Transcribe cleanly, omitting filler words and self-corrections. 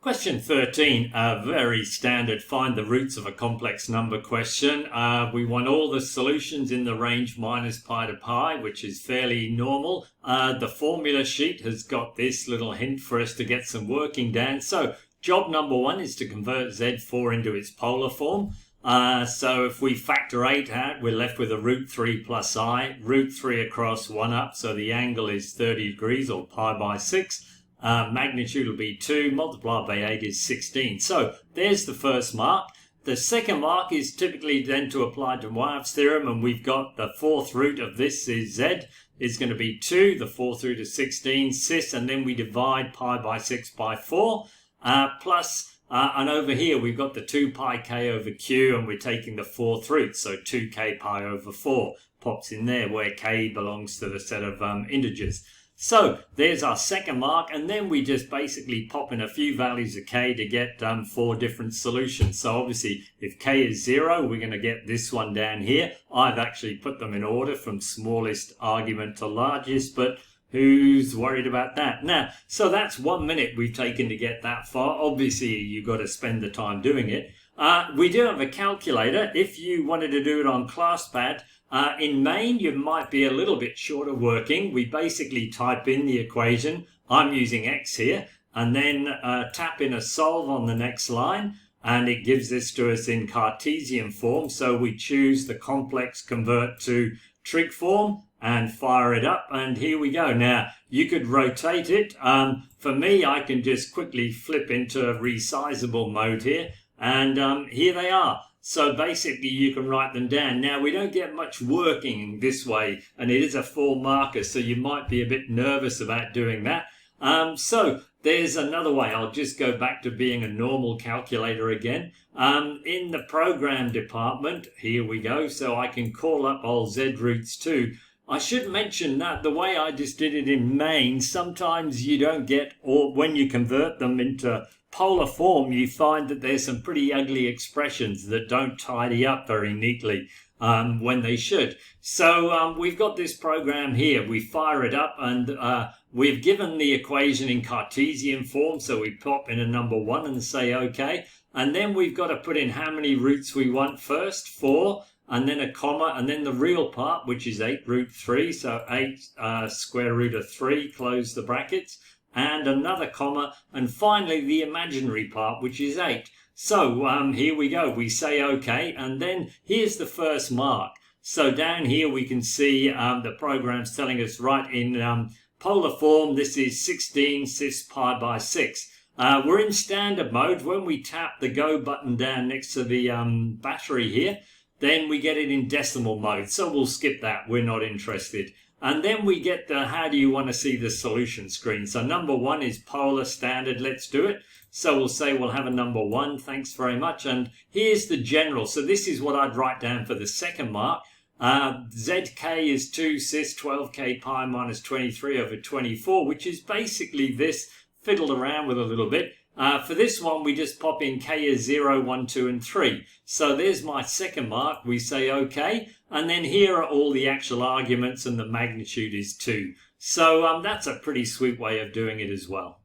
Question 13, a very standard find the roots of a complex number question. We want all the solutions in the range minus pi to pi, which is fairly normal. The formula sheet has got this little hint for us to get some working down. So job number one is to convert Z4 into its polar form. So if we factor 8 out, we're left with a root 3 plus I, root 3 across 1 up, so the angle is 30 degrees or pi by 6. Magnitude will be 2, multiplied by 8 is 16. So there's the first mark. The second mark is typically then to apply to Weyer's theorem, and we've got the fourth root of this is Z is going to be 2, the fourth root is 16, cis, and then we divide pi by 6 by 4, and over here we've got the 2 pi k over q, and we're taking the fourth root, so 2k pi over 4 pops in there where k belongs to the set of integers. So there's our second mark, and then we just basically pop in a few values of k to get 4 different solutions. So obviously if k is 0, we're going to get this one down here. I've actually put them in order from smallest argument to largest, but who's worried about that? Now, so that's 1 minute we've taken to get that far. Obviously you've got to spend the time doing it. We do have a calculator. If you wanted to do it on ClassPad, in main, you might be a little bit short of working. We basically type in the equation. I'm using x here, and then tap in a solve on the next line, and it gives this to us in Cartesian form. So we choose the complex convert to trig form and fire it up, and here we go. Now, you could rotate it. For me, I can just quickly flip into resizable mode here, and here they are. So basically you can write them down. Now we don't get much working this way, and it is a full marker, so you might be a bit nervous about doing that. So there's another way. I'll just go back to being a normal calculator again. In the program department, here we go. So I can call up old Z roots too. I should mention that the way I just did it in main, sometimes you don't get, or when you convert them into polar form, you find that there's some pretty ugly expressions that don't tidy up very neatly when they should. So we've got this program here. We fire it up, and we've given the equation in Cartesian form, so we pop in a number 1 and say OK. And then we've got to put in how many roots we want first, 4, and then a comma, and then the real part, which is 8 root 3, so 8 square root of 3, close the brackets, and another comma, and finally the imaginary part, which is 8. So here we go. We say OK, and then here's the first mark. So down here we can see the program's telling us right in polar form, this is 16 cis pi by 6. We're in standard mode. When we tap the go button down next to the battery here, then we get it in decimal mode. So we'll skip that. We're not interested. And then we get the how do you want to see the solution screen. So number 1 is polar standard. Let's do it. So we'll say we'll have a number 1. Thanks very much. And here's the general. So this is what I'd write down for the second mark. ZK is 2 cis 12k pi minus 23 over 24, which is basically this, fiddled around with a little bit. For this one, we just pop in k is 0, 1, 2, and 3. So there's my second mark. We say OK. And then here are all the actual arguments, and the magnitude is 2. So that's a pretty sweet way of doing it as well.